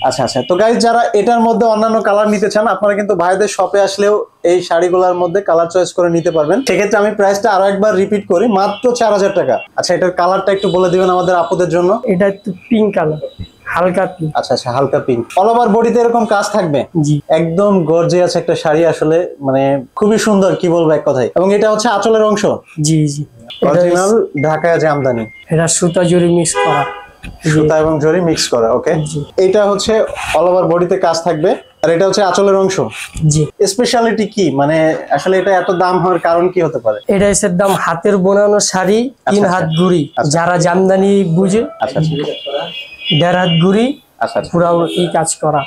আচ্ছা আচ্ছা, তো গাইস যারা এটার মধ্যে অন্যান্য কালার নিতে চান আপনারা কিন্তু ভাইদের শপে আসলেও এই শাড়িগুলোর মধ্যে কালার চয়েস করে নিতে পারবেন। সেক্ষেত্রে আমি প্রাইসটা আরো একবার রিপিট করি, মাত্র 4000 টাকা। আচ্ছা, এটার কালারটা একটু বলে দিবেন আমাদের আপুদের জন্য। এটা একটু পিঙ্ক কালার, হালকা পিঙ্ক। আচ্ছা আচ্ছা, হালকা পিঙ্ক, অল ওভার বডিতে এরকম কাজ থাকবে। জি, একদম গর্জিয়াস একটা শাড়ি, আসলে মানে খুবই সুন্দর, কি বলবো এক কথায়। এবং এটা হচ্ছে আঁচলের অংশ। জি জি, অরিজিনাল ঢাকায় জামদানি, এটা সুতা জরি মিক্স করা, সুতা এবং জরি মিক্স করা। ওকে, এটা হচ্ছে অল ওভার বডিতে কাজ থাকবে, আর এটা হচ্ছে আঁচলের অংশ। জি, স্পেশালিটি কি, মানে আসলে এটা এত দাম হওয়ার কারণ কি হতে পারে? এটা হচ্ছে দাম হাতের বোনানো শাড়ি, 3 হাত গুড়ি। যারা জামদানি বুঝে, আচ্ছা আচ্ছা, 1.5 হাত গুড়ি, আচ্ছা আচ্ছা, পুরা এই কাজ করা,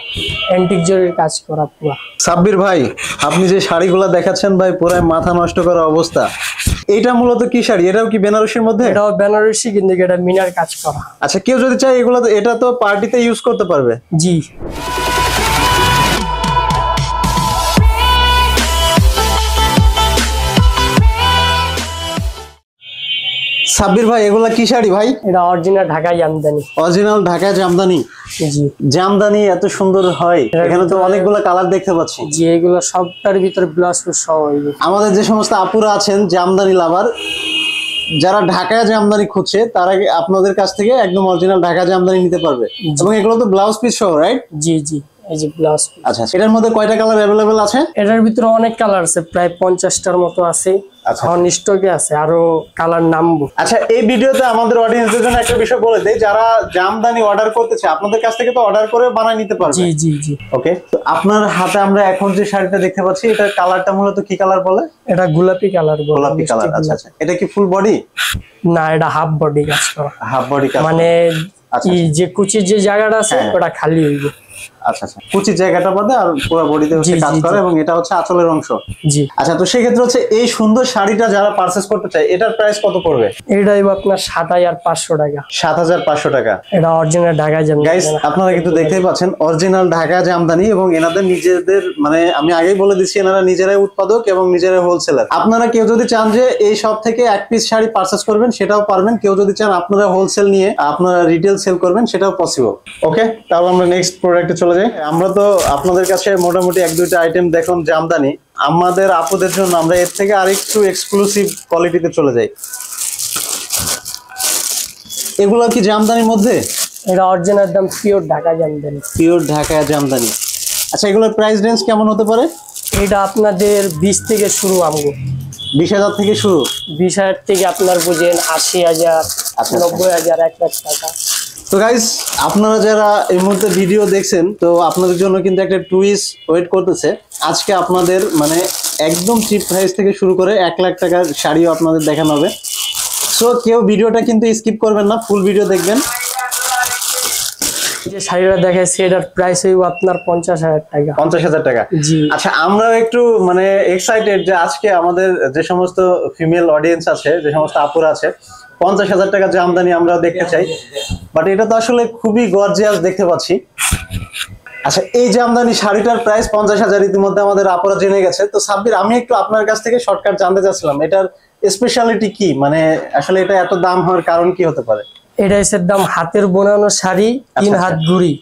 অ্যান্টিক জরির কাজ করা পুরা। সাব্বির ভাই, আপনি যে শাড়িগুলো দেখাচ্ছেন ভাই, পুরাই মাথা নষ্ট করা অবস্থা। এটা মূলত কি শাড়ি? এটাও কি বেনারসির মধ্যে? এটাও বেনারসি, কিন্তু এটা মিনার কাজ করা। আচ্ছা, কেউ যদি চায় এগুলো, এটা তো পার্টিতে ইউজ করতে পারবে। জি, সাব্বির ভাই, এগুলা কি শাড়ি ভাই? এটা অরিজিনাল ঢাকায় জামদানি। অরিজিনাল ঢাকায় জামদানি। জি, জামদানি এত সুন্দর হয়? এখানে তো অনেকগুলো কালার দেখতে পাচ্ছি। জি, এগুলো সবটার ভিতরে ব্লাউজ পিস সহ হইবে। আমাদের যে সমস্ত আপুরা আছেন জামদানি লাভার, যারা ঢাকায় জামদানি খুঁজছে, তারা আপনাদের কাছ থেকে একদম অরিজিনাল ঢাকা জামদানি নিতে পারবে। এবং এগুলো তো ব্লাউজ পিস সহ, রাইট? জি জি, এই যে ব্লাউজ। আচ্ছা, এটার মধ্যে কয়টা কালার অ্যাভেলেবেল আছে? এটার ভিতরে অনেক কালার আছে, প্রায় 50টার মতো আছে। এখন স্টকে আছে, আরো কালার নামবো। আচ্ছা, এই ভিডিওতে আমাদের অডিয়েন্সদের জন্য একটা বিষয় বলে দেই, যারা জামদানি অর্ডার করতে চায় আপনাদের কাছ থেকে তো অর্ডার করে বানায় নিতে পারবে। জি জি জি। ওকে, তো আপনার হাতে আমরা এখন যে শাড়িটা দেখতে পাচ্ছি, এটার কালারটা মূলত কি কালার বলে? এটা গোলাপি কালার। গোলাপি কালার। আচ্ছা আচ্ছা, এটা কি ফুল বডি? না, এটা হাফ বডি কাজ করা। হাফ বডি কাজ, মানে এই যে কুচির যে জায়গাটা আছে ওটা খালি হইবে। আচ্ছা আচ্ছা, কুচির জায়গাটা বাদে আর পুরো বডিতে হচ্ছে কাজ করে, এবং এটা হচ্ছে আঁচলের অংশ। জি। আচ্ছা, তো সেই ক্ষেত্রে হচ্ছে এই সুন্দর শাড়িটা যারা পারচেজ করতে চায়, এটার প্রাইস কত পড়বে? এটাই আপনার 7500 টাকা। 7500 টাকা। এটা অরিজিনাল ঢাকা জামদানি। গাইস, আপনারা কিন্তু দেখতেই পাচ্ছেন অরিজিনাল ঢাকা জামদানি, এবং এনাদের নিজেদের, মানে আমি আগেই বলে দিচ্ছি, এনারা নিজেরাই উৎপাদক এবং নিজেরাই হোলসেলার। আপনারা কেউ যদি চান যে এই সব থেকে এক পিস শাড়ি পারচেজ করবেন, সেটাও পারবেন। কেউ যদি চান আপনারা হোলসেল নিয়ে আপনারা রিটেল সেল করবেন, সেটাও পসিবল। ওকে, তাহলে আমরা নেক্সট প্রোডাক্টে চলে যাই। আমরা তো আপনাদের কাছে মোটামুটি 1-2টা আইটেম দেখলাম জামদানি। আমাদের আপুদের জন্য আমরা এর থেকে আরেকটু এক্সক্লুসিভ কোয়ালিটিতে চলে যাই। এগুলো কি জামদানির মধ্যে? এটা অরিজিনাল একদম পিওর ঢাকা জামদানি। পিওর ঢাকা জামদানি। আচ্ছা, এগুলোর প্রাইস রেঞ্জ কেমন হতে পারে? এটা আপনাদের 20 থেকে শুরু। আমগো 20,000 থেকে শুরু। 20,000 থেকে আপনার বুঝেন 80,000, 90,000, 1 লাখ টাকা। তো গাইস, আপনারা যারা এই মুহূর্তে ভিডিও দেখছেন, তো আপনাদের জন্য কিন্তু একটা টুইস্ট ওয়েট করতেছে। আজকে আপনাদের মানে একদম চিপ প্রাইস থেকে শুরু করে 1 লাখ টাকার শাড়িও আপনাদের দেখানো হবে। সো কেউ ভিডিওটা কিন্তু স্কিপ করবেন না, ফুল ভিডিও দেখবেন। যে শাড়িটা দেখাচ্ছি এটার প্রাইস হইব আপনার 50,000 টাকা। 50,000 টাকা। জি। আচ্ছা, আমরা একটু মানে এক্সাইটেড যে আজকে আমাদের যে সমস্ত ফিমেল অডিয়েন্স আছে, যে সমস্ত আপুরা আছে, 50,000 টাকা জামদানি আমরা দেখতে চাই। বাট এটা তো আসলে খুবই গর্জিয়াস দেখতে পাচ্ছি। আচ্ছা, এই জামদানি শাড়িটার প্রাইস 50,000 ইতিমধ্যে আমাদের আপুরা জেনে গেছে। তো সাব্বির, আমি একটু আপনার কাছ থেকে শর্টকাট জানতে চাচ্ছিলাম, এটার স্পেশালিটি কি, মানে আসলে এটা এত দাম হওয়ার কারণ কি হতে পারে? এটা হচ্ছে দাম হাতের বোনানো শাড়ি, 3 হাত গুড়ি।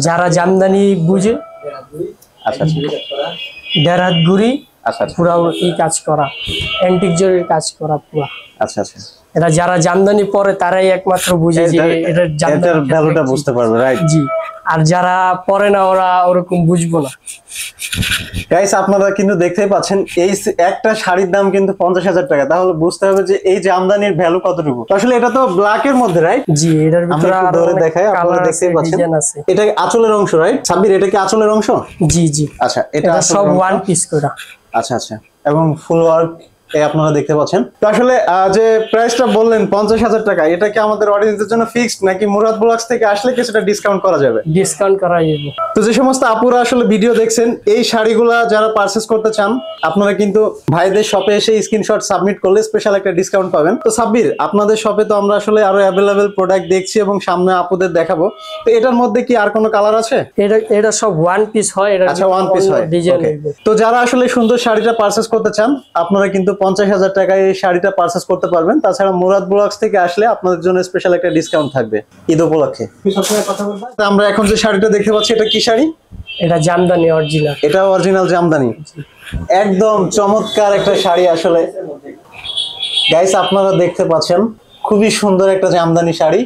যারা জামদানি বুঝে, আচ্ছা আচ্ছা, 1.5 হাত গুড়ি, আচ্ছা আচ্ছা, পুরা এই কাজ করা, অ্যান্টিক জরির কাজ করা পুরা। আচ্ছা আচ্ছা, এটা যারা জামদানি পরে তারাই একমাত্র বুঝে যে এটার এটার ভ্যালুটা বুঝতে পারবে, রাইট? জি। আর যারা পরে না, ওরা ওরকম বুঝবো না। গাইস, আপনারা কিন্তু দেখতেই পাচ্ছেন এই একটা শাড়ির দাম কিন্তু 50,000 টাকা। তাহলে বুঝতে হবে যে এই জামদানির ভ্যালু কতটুকু। আসলে এটা তো ব্ল্যাক এর মধ্যে, রাইট? জি, এটার ভিতরে আরো ধরে দেখাই, আপনারা দেখতেই পাচ্ছেন এটা আঁচলের অংশ, রাইট? সাব্বির, এটা কি আঁচলের অংশ? জি জি। আচ্ছা, এটা সব ওয়ান পিস করে। আচ্ছা আচ্ছা, এবং ফুল ওয়ার্ক আপনারা দেখতে পাচ্ছেন। তো আসলে যে প্রাইসটা বললেন 50,000 টাকা, এটা কি আমাদের অডিয়েন্সদের জন্য ফিক্সড, নাকি মুরাদ ব্লগস থেকে আসলে কিছুটা ডিসকাউন্ট করা যাবে? ডিসকাউন্ট করা যাবে। তো যে সমস্ত আপুরা আসলে ভিডিও দেখছেন, এই শাড়িগুলা যারা পারচেজ করতে চান, আপনারা কিন্তু ভাইদের শপে এসে স্ক্রিনশট সাবমিট করলে স্পেশাল একটা ডিসকাউন্ট পাবেন। তো সাব্বির, আপনাদের শপে তো আমরা আসলে আরো অ্যাভেলেবেল প্রোডাক্ট দেখছি এবং সামনে আপুদের দেখাবো। তো এটার মধ্যে কি আর কোনো কালার আছে? এটা সব ওয়ান পিস হয়। এটা আচ্ছা, ওয়ান পিস হয়। ডিজাইন হইবে। তো যারা আসলে সুন্দর শাড়িটা পারচেজ করতে চান, আপনারা কিন্তু 50,000 টাকায় এই শাড়িটা পারচেজ করতে পারবেন। তাছাড়া মুরাদ ব্লগস থেকে আসলে আপনাদের জন্য স্পেশাল একটা ডিসকাউন্ট থাকবে ঈদ উপলক্ষে। আমরা এখন যে শাড়িটা দেখতে পাচ্ছি এটা কি শাড়ি? এটা জামদানি অরিজিনাল। এটা অরিজিনাল জামদানি, একদম চমৎকার একটা শাড়ি। আসলে গাইস আপনারা দেখতে পাচ্ছেন খুবই সুন্দর একটা জামদানি শাড়ি।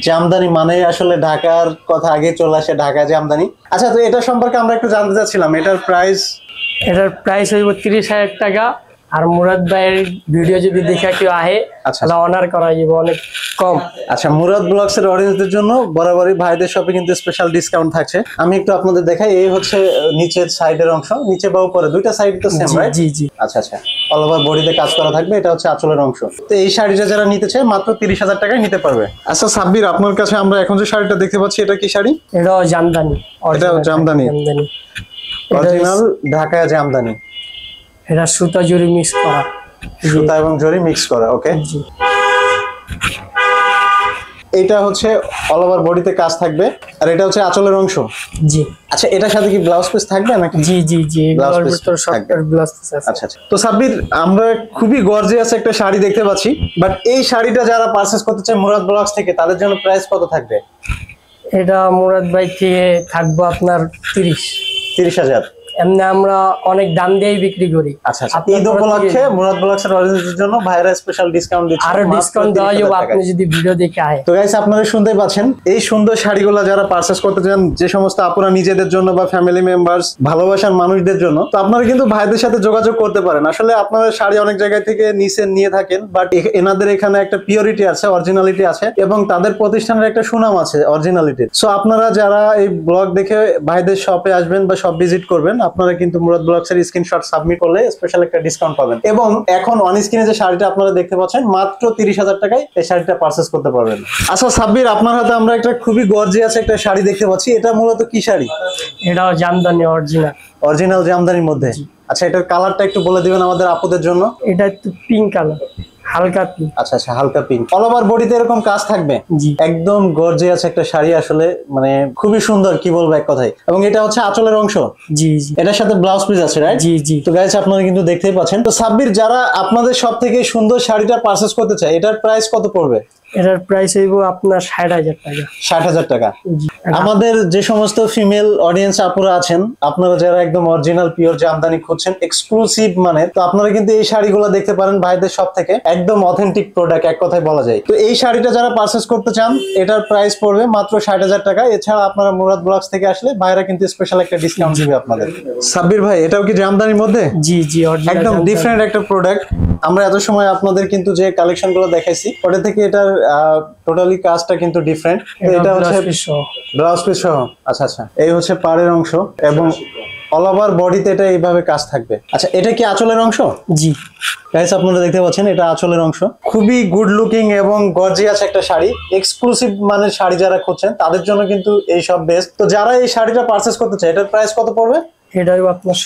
জামদানি মানে আসলে ঢাকার কথা আগে চলে আসে, ঢাকা জামদানি। আচ্ছা, তো এটা সম্পর্কে আমরা একটু জানতে চাচ্ছিলাম, এটার প্রাইস হইব 30,000 টাকা। আর মুরাদ ভাইয়ের ভিডিও যদি দেখে কেউ আহে তাহলে অনার করা যাবে অনেক কম। আচ্ছা, মুরাদ ব্লগস এর অডিয়েন্সদের জন্য বরাবরই ভাইদের শপে কিন্তু স্পেশাল ডিসকাউন্ট থাকছে। আমি একটু আপনাদের দেখাই, এই হচ্ছে নিচের সাইডের অংশ, নিচে বা উপরে দুইটা সাইড তো সেম, রাইট? জি জি। আচ্ছা আচ্ছা, অল ওভার বডিতে কাজ করা থাকবে। এটা হচ্ছে আঁচলের অংশ। তো এই শাড়িটা যারা নিতে চায় মাত্র 30,000 টাকায় নিতে পারবে। আচ্ছা সাব্বির, আপনার কাছে আমরা এখন যে শাড়িটা দেখতে পাচ্ছি এটা কি শাড়ি? এটাও জামদানি। এটাও জামদানি, অরিজিনাল ঢাকা জামদানি। এটা সুতা জরি মিক্স করা, সুতা এবং জরি মিক্স করা। ওকে, এটা হচ্ছে অল ওভার বডিতে কাজ থাকবে, আর এটা হচ্ছে আঁচলের অংশ। জি। আচ্ছা, এটার সাথে কি ব্লাউজ পিস থাকবে নাকি? জি জি জি, ব্লাউজ পিস আছে। আচ্ছা আচ্ছা। তো সাব্বির, আমরা খুবই গর্জিয়াস একটা শাড়ি দেখতে পাচ্ছি, বাট এই শাড়িটা যারা পারচেজ করতে চায় মুরাদ ব্লগস থেকে তাদের জন্য প্রাইস কত থাকবে? এটা মুরাদ ভাই থেকে থাকবো আপনার 30,000। এমনি আমরা অনেক দাম দিয়েই বিক্রি করি। আচ্ছা, ঈদ উপলক্ষে মুরাদ ব্লগস এর অডিয়েন্সদের জন্য ভাইরা স্পেশাল ডিসকাউন্ট দিচ্ছে। আরো ডিসকাউন্ট দেওয়া যাবে আপনি যদি ভিডিও দেখে আয়। তো গাইস, আপনারা শুনতেই পাচ্ছেন, এই সুন্দর শাড়িগুলো যারা পারচেজ করতে চান, যে সমস্ত আপুরা নিজেদের জন্য বা ফ্যামিলি মেম্বারস, ভালোবাসার মানুষদের জন্য, তো আপনারা কিন্তু ভাইদের সাথে যোগাযোগ করতে পারেন। আসলে আপনারা শাড়ি অনেক জায়গা থেকে নিয়ে থাকেন, বাট এনাদের এখানে একটা পিওরিটি আছে, অরিজিনালিটি আছে, এবং তাদের প্রতিষ্ঠানের একটা সুনাম আছে অরিজিনালিটির। সো আপনারা যারা এই ব্লগ দেখে ভাইদের শপে আসবেন বা শপ ভিজিট করবেন, আপনারা কিন্তু মুরাদ ব্লগস এর স্ক্রিনশট সাবমিট করলে স্পেশাল একটা ডিসকাউন্ট পাবেন। এবং এখন অন স্ক্রিনে যে শাড়িটা আপনারা দেখতে পাচ্ছেন মাত্র 30,000 টাকায় এই শাড়িটা পারচেজ করতে পারবেন। আচ্ছা সাব্বির, আপনার হাতে আমরা একটা খুবই গর্জিয়াস একটা শাড়ি দেখতে পাচ্ছি। এটা মূলত কি শাড়ি? এটাও জামদানি অরিজিনাল জামদানির মধ্যে। আচ্ছা, এটার কালারটা একটু বলে দিবেন আমাদের আপুদের জন্য। এটা একটু পিঙ্ক কালার, হালকা পিঙ্ক। আচ্ছা আচ্ছা, হালকা পিঙ্ক। অল ওভার বডিতে এরকম কাজ থাকবে। একদম গর্জিয়াস একটা শাড়ি, আসলে মানে খুবই সুন্দর, কি বলবো এক কথায়। এবং এটা হচ্ছে আঁচলের অংশ। জি জি। এটার সাথে ব্লাউজ পিস আছে, রাইট? জি জি। তো গাইস, আপনারা কিন্তু দেখতেই পাচ্ছেন। তো সাব্বির, যারা আপনাদের সব থেকে সুন্দর শাড়িটা পারচেজ করতে চায়, এটার প্রাইস কত পড়বে? এটার প্রাইস হইব আপনার 60,000 টাকা। 60,000 টাকা। আমাদের যে সমস্ত ফিমেল অডিয়েন্স আপুরা আছেন, আপনারা যারা একদম অরিজিনাল পিওর জামদানি খুঁজছেন, এক্সক্লুসিভ মানে, তো আপনারা কিন্তু এই শাড়িগুলো দেখতে পারেন ভাইদের সব থেকে। একদম অথেন্টিক প্রোডাক্ট এক কথায় বলা যায়। তো এই শাড়িটা যারা পারচেজ করতে চান, এটার প্রাইস পড়বে মাত্র 60,000 টাকা। এছাড়া আপনারা মুরাদ ব্লগস থেকে আসলে ভাইরা কিন্তু স্পেশাল একটা ডিসকাউন্ট দিবে আপনাদের। সাব্বির ভাই, এটাও কি জামদানির মধ্যে? জি জি, একদম ডিফারেন্ট একটা প্রোডাক্ট। আমরা এত সময় আপনাদের কিন্তু যে কালেকশন গুলো দেখাইছি, ওটা থেকে এটার টোটালি কাজটা কিন্তু ডিফারেন্ট। এটা হচ্ছে ব্লাউজ পিস সহ। আচ্ছা আচ্ছা, এই হচ্ছে পাড়ের অংশ এবং অল ওভার বডিতে এটা এইভাবে কাজ থাকবে। আচ্ছা, এটা কি আঁচলের অংশ? জি গাইস, আপনারা দেখতে পাচ্ছেন এটা আঁচলের অংশ। খুবই গুড লুকিং এবং গর্জিয়াস একটা শাড়ি। এক্সক্লুসিভ মানের শাড়ি যারা খুঁজছেন তাদের জন্য কিন্তু এই সব বেস্ট। তো যারা এই শাড়িটা পারচেজ করতে চায়, এটার প্রাইস কত পড়বে? এটাই আপনার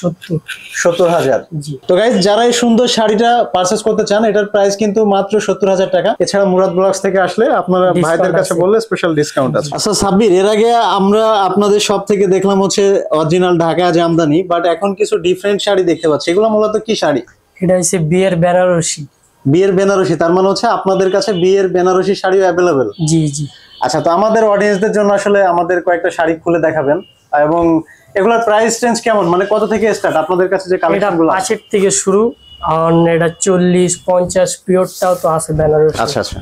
70,000। তো গাইস, যারা এই সুন্দর শাড়িটা পারচেজ করতে চান, এটার প্রাইস কিন্তু মাত্র 70,000 টাকা। এছাড়া মুরাদ ব্লগস থেকে আসলে আপনারা ভাইদের কাছে বললে স্পেশাল ডিসকাউন্ট আছে। আচ্ছা সাব্বির, এর আগে আমরা আপনাদের সব থেকে দেখলাম হচ্ছে অরিজিনাল ঢাকা জামদানি, বাট এখন কিছু ডিফারেন্ট শাড়ি দেখতে পাচ্ছি। এগুলো মূলত কি শাড়ি? এটা হচ্ছে বিয়ের বেনারসি। বিয়ের বেনারসি, তার মানে হচ্ছে আপনাদের কাছে বিয়ের বেনারসি শাড়িও অ্যাভেলেবেল? জি জি। আচ্ছা, তো আমাদের অডিয়েন্সদের জন্য আসলে আমাদের কয়েকটা শাড়ি খুলে দেখাবেন, এবং এগুলোর প্রাইস রেঞ্জ কেমন, মানে কত থেকে স্টার্ট আপনাদের কাছে যে কালেকশনগুলো? 5 থেকে শুরু, আর এটা 40-50 পিওরটাও তো আছে বেনারসি। আচ্ছা আচ্ছা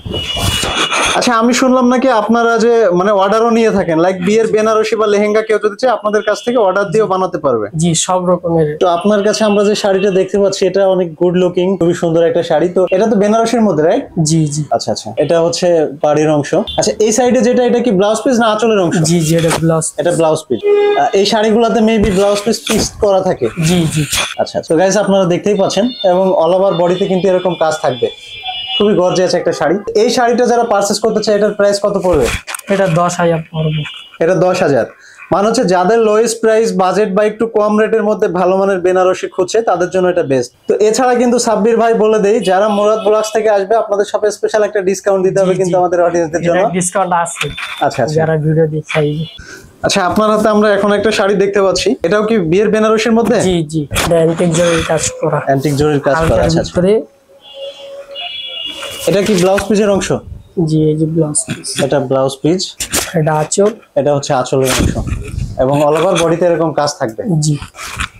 আচ্ছা, আমি শুনলাম নাকি আপনারা যে মানে অর্ডারও নিয়ে থাকেন, লাইক বিয়ের বেনারসি বা লেহেঙ্গা কেউ যদি চায় আপনাদের কাছ থেকে অর্ডার দিয়েও বানাতে পারবে? জি, সব রকমের। তো আপনার কাছে আমরা যে শাড়িটা দেখতে পাচ্ছি, এটা অনেক গুড লুকিং, খুবই সুন্দর একটা শাড়ি। তো এটা তো বেনারসির মধ্যে, রাইট? জি জি। আচ্ছা আচ্ছা, এটা হচ্ছে পাড়ির অংশ। আচ্ছা, এই সাইডে যেটা, এটা কি ব্লাউজ পিস না আঁচলের অংশ? জি জি, এটা ব্লাউজ। এটা ব্লাউজ পিস। এই শাড়িগুলোতে মেবি ব্লাউজ পিস ফিক্সড করা থাকে। জি জি। আচ্ছা, তো গাইস, আপনারা দেখতেই পাচ্ছেন, এবং অল ওভার বডিতে কিন্তু এরকম কাজ থাকবে। খুবই গর্জিয়াস একটা শাড়ি। এই শাড়িটা যারা পারচেজ করতে চায়, এটার প্রাইস কত পড়বে? এটা 10,000 পড়বে। এটা 10,000। মানে হচ্ছে যাদের লোয়েস্ট প্রাইস বাজেট বা একটু কম রেটের মধ্যে ভালো মানের বেনারসি খুঁজছে, তাদের জন্য এটা বেস্ট। তো এছাড়া কিন্তু সাব্বির ভাই বলে দেই, যারা মুরাদ ব্লগস থেকে আসবে আপনাদের সাথে স্পেশাল একটা ডিসকাউন্ট দিতে হবে কিন্তু আমাদের অডিয়েন্সদের জন্য। ডিসকাউন্ট আছে। আচ্ছা আচ্ছা, যারা ভিডিও দেখাই। আচ্ছা, আপনার হাতে আমরা এখন একটা শাড়ি দেখতে পাচ্ছি, এটাও কি বিয়ের বেনারসির মধ্যে? জি জি, অ্যান্টিক জরির কাজ করা। অ্যান্টিক জরির কাজ করা। আচ্ছা, এটা কি ব্লাউজ পিসের অংশ? জি, এই যে ব্লাউজ পিস। এটা ব্লাউজ পিস, এটা আঁচল, এটা হচ্ছে আঁচলের অংশ এবং অল ওভার বডিতে এরকম কাজ থাকবে। জি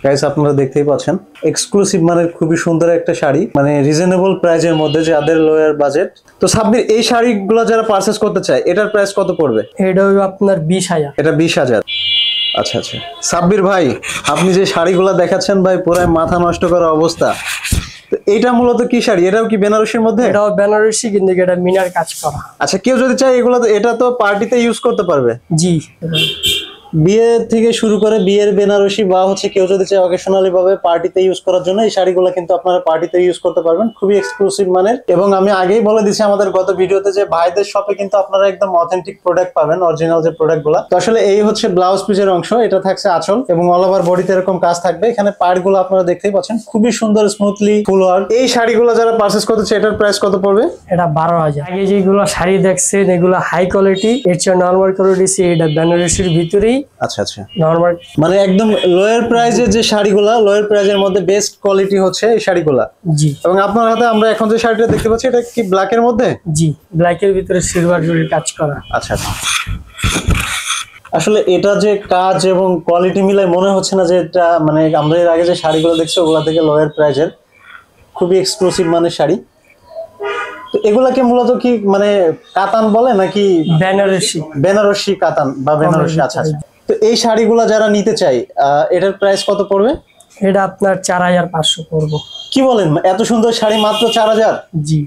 গাইস, আপনারা দেখতেই পাচ্ছেন এক্সক্লুসিভ মানের খুবই সুন্দর একটা শাড়ি, মানে রিজনেবল প্রাইজের মধ্যে যাদের লোয়ার বাজেট। তো সাব্বির, এই শাড়িগুলো যারা পারচেজ করতে চায় এটার প্রাইস কত পড়বে? এটা হলো আপনার 20,000। এটা 20,000। আচ্ছা আচ্ছা, সাব্বির ভাই আপনি যে শাড়িগুলো দেখাচ্ছেন ভাই পুরাই মাথা নষ্ট করা অবস্থা। তো এটা মূলত কি শাড়ি? এটাও কি বেনারসির মধ্যে? এটাও বেনারসি, কিন্তু এটা মিনার কাজ করা। আচ্ছা, কেউ যদি চায় এগুলো, এটা তো পার্টিতে ইউজ করতে পারবে। জি, বিয়ে থেকে শুরু করে বিয়ের বেনারসি বা হচ্ছে কেউ যদি চায় অকেশনালি ভাবে পার্টিতে ইউজ করার জন্য এই শাড়িগুলো কিন্তু আপনারা পার্টিতে ইউজ করতে পারবেন, খুবই এক্সক্লুসিভ মানের। এবং আমি আগেই বলে দিচ্ছি আমাদের গত ভিডিওতে যে ভাইদের শপে কিন্তু আপনারা একদম অথেন্টিক প্রোডাক্ট পাবেন, অরিজিনাল যে প্রোডাক্টগুলো। তো আসলে এই হচ্ছে ব্লাউজ পিসের অংশ, এটা থাকছে আঁচল এবং অল ওভার বডিতে এরকম কাজ থাকবে। এখানে পার্টগুলো আপনারা দেখতেই পাচ্ছেন, খুবই সুন্দর স্মুথলি ফুল ওয়ার্ক। এই শাড়িগুলো যারা পারচেজ করতে চায় এটার প্রাইস কত পড়বে? এটা 12,000। আগে যেগুলো শাড়ি দেখছেন এগুলো হাই কোয়ালিটি, এর চেয়ে নরমাল করে দিছি এটা বেনারসির ভিতরেই। আচ্ছা আচ্ছা, নরমাল মানে একদম লোয়ার প্রাইজের যে শাড়িগুলা, লোয়ার প্রাইজের মধ্যে বেস্ট কোয়ালিটি হচ্ছে এই শাড়িগুলা। জি, এবং আপনার হাতে আমরা এখন যে শাড়িটা দেখতে পাচ্ছি এটা কি ব্ল্যাক এর মধ্যে? জি, ব্ল্যাক এর ভিতরে সিলভার জরির কাজ করা। আচ্ছা আচ্ছা, আসলে এটা যে কাজ এবং কোয়ালিটি মিলাই মনে হচ্ছে না যে এটা, মানে আমরা এর আগে যে শাড়িগুলো দেখছি ওগুলা থেকে লোয়ার প্রাইজের খুবই এক্সক্লুসিভ মানের শাড়ি। তো এগুলাকে মূলত কি মানে কাতান বলে নাকি বেনারসি? বেনারসি কাতান বা বেনারসি। আচ্ছা আচ্ছা, তো এই শাড়িগুলো যারা নিতে চাই এটার প্রাইস কত পড়বে? এটা আপনার 4,500 পড়বো। কি বলেন, এত সুন্দর শাড়ি মাত্র 4,000? জি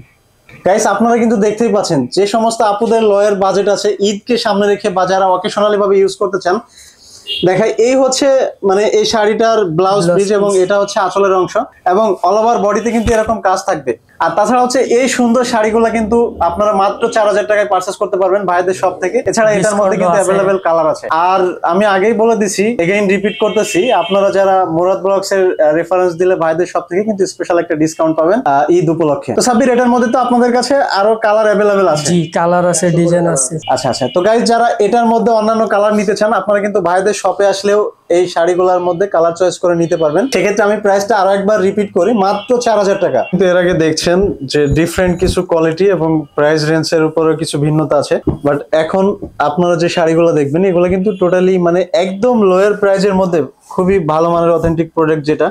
গাইস, আপনারা কিন্তু দেখতেই পাচ্ছেন যে সমস্ত আপুদের লয়ের বাজেট আছে, ঈদকে সামনে রেখে বা যারা অকেশনালি ভাবে ইউজ করতে চান, দেখাই এই হচ্ছে মানে এই শাড়িটার ব্লাউজ পিস এবং এটা হচ্ছে আঁচলের অংশ এবং অল ওভার বডিতে কিন্তু এরকম কাজ থাকবে। আর তাছাড়া হচ্ছে এই সুন্দর শাড়িগুলো কিন্তু আপনারা মাত্র 4,000 টাকায় পারচেজ করতে পারবেন ভাইদের শপ থেকে। এছাড়া এটার মধ্যে কিন্তু অ্যাভেলেবেল কালার আছে। আর আমি আগেই বলে দিছি, এগেইন রিপিট করতেছি, আপনারা যারা মুরাদ ব্লগস এর রেফারেন্স দিলে ভাইদের শপ থেকে কিন্তু স্পেশাল একটা ডিসকাউন্ট পাবেন ঈদ উপলক্ষে। তো সাব্বির, এটার মধ্যে তো আপনাদের কাছে আরো কালার অ্যাভেলেবেল আছে? জি, কালার আছে, ডিজাইন আছে। আচ্ছা আচ্ছা, তো গাইস যারা এটার মধ্যে অন্যান্য কালার নিতে চান আপনারা কিন্তু ভাইদের শপে আসলেও এই শাড়িগুলোর মধ্যে কালার চয়েস করে নিতে পারবেন। সেক্ষেত্রে আমি প্রাইসটা আরো একবার রিপিট করি, মাত্র 4,000 টাকা। কিন্তু এর আগে দেখছেন যে ডিফারেন্ট কিছু কোয়ালিটি এবং প্রাইস রেঞ্জের উপরে কিছু ভিন্নতা আছে, বাট এখন আপনারা যে শাড়িগুলো দেখবেন এগুলো কিন্তু টোটালি মানে একদম লোয়ার প্রাইজের মধ্যে খুবই ভালো মানের অথেন্টিক প্রোডাক্ট, যেটা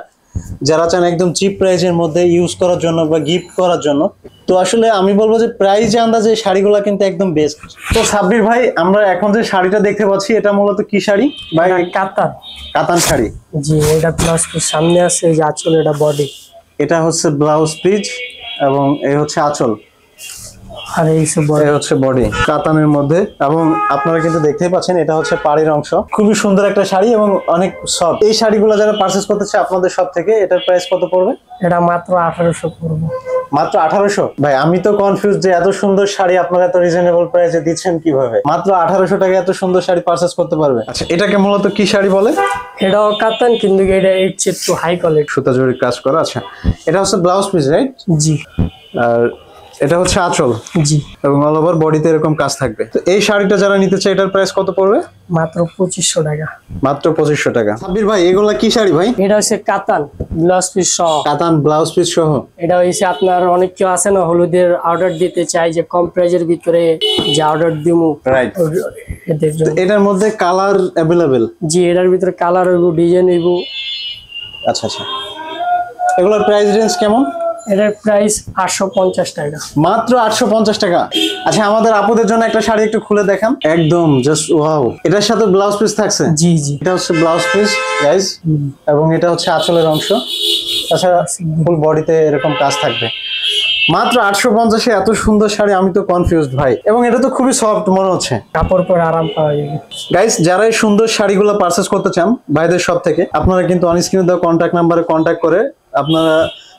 যারা চান একদম চিপ প্রাইজের মধ্যে ইউজ করার জন্য বা গিফট করার জন্য। তো আসলে আমি বলবো যে প্রাইস আন্দাজে শাড়িগুলো কিন্তু একদম বেস্ট। তো সাব্বির ভাই, আমরা এখন যে শাড়িটা দেখতে পাচ্ছি এটা মূলত কি শাড়ি ভাই? কাতান। কাতান শাড়ি। জি, এটা ব্লাউজ পিস সামনে আছে, এই যে আঁচল, এটা বডি। এটা হচ্ছে ব্লাউজ পিস এবং এই হচ্ছে আঁচল আর এই হচ্ছে বডি কাতানের মধ্যে। এবং আপনারা কিন্তু দেখতেই পাচ্ছেন এটা হচ্ছে পাড়ির অংশ, খুবই সুন্দর একটা শাড়ি এবং অনেক সফট। এই শাড়িগুলো যারা পারচেজ করতে চায় আপনাদের শপ থেকে এটার প্রাইস কত পড়বে? এটা মাত্র 1,800 পড়বে। মাত্র 1,800? ভাই আমি তো কনফিউজ যে এত সুন্দর শাড়ি আপনারা এত রিজনেবল প্রাইসে দিচ্ছেন কিভাবে? মাত্র 1,800 টাকা এত সুন্দর শাড়ি পারচেজ করতে পারবে? আচ্ছা, এটাকে মূলত কি শাড়ি বলে? এটাও কাতান, কিন্তু এটা একটু হাই কোয়ালিটি, সুতা জরির কাজ করা। আচ্ছা, এটা হচ্ছে ব্লাউজ পিস, রাইট? জি। আর এটা হচ্ছে আঁচল। জি, এবং অল ওভার বডিতে এরকম কাজ থাকবে। তো এই শাড়িটা যারা নিতে চায় এটার প্রাইস কত পড়বে? মাত্র 2,500 টাকা। মাত্র 2,500 টাকা। সাব্বির ভাই, এগুলা কি শাড়ি ভাই? এটা হচ্ছে কাতান ব্লাউজ পিস সহ। কাতান ব্লাউজ পিস সহ। এটা হচ্ছে আপনার অনেক কেউ আছে না হলুদের অর্ডার দিতে চায় যে কম প্রাইজের ভিতরে যে অর্ডার দিমু, রাইট? এদের জন্য। এটার মধ্যে কালার অ্যাভেলেবেল? জি, এটার ভিতরে কালার হইব, ডিজাইন হইব। আচ্ছা আচ্ছা, এগুলোর প্রাইস রেঞ্জ কেমন? এটার প্রাইস 850 টাকা। মাত্র 850 টাকা। আচ্ছা, আমাদের আপুদের জন্য একটা শাড়ি একটু খুলে দেখান। একদম জাস্ট ওয়াও, এটার সাথে ব্লাউজ পিস থাকছে? জি জি, এটা হচ্ছে ব্লাউজ পিস গাইস এবং এটা হচ্ছে আঁচলের অংশ। তাছাড়া ফুল বডিতে এরকম কাজ থাকবে। মাত্র 850-এ এত সুন্দর শাড়ি, আমি তো কনফিউজড ভাই। এবং এটা তো খুবই সফট মনে হচ্ছে, কাপড় পরে আরাম পাওয়া যাবে। গাইস, যারা এই সুন্দর শাড়িগুলো পারচেজ করতে চান ভাইদের শপ থেকে আপনারা কিন্তু অন স্ক্রিনে দেওয়া কন্ট্যাক্ট নাম্বারে কন্ট্যাক্ট করে আপনারা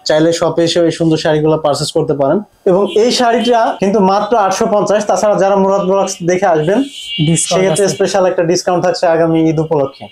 চাইলে শপে এসে এই সুন্দর শাড়িগুলো পারচেজ করতে পারেন। এবং এই শাড়িটা কিন্তু মাত্র 850। তাছাড়া যারা মুরাদ ব্লগস দেখে আসবেন সেক্ষেত্রে স্পেশাল একটা ডিসকাউন্ট থাকছে আগামী ঈদ উপলক্ষে।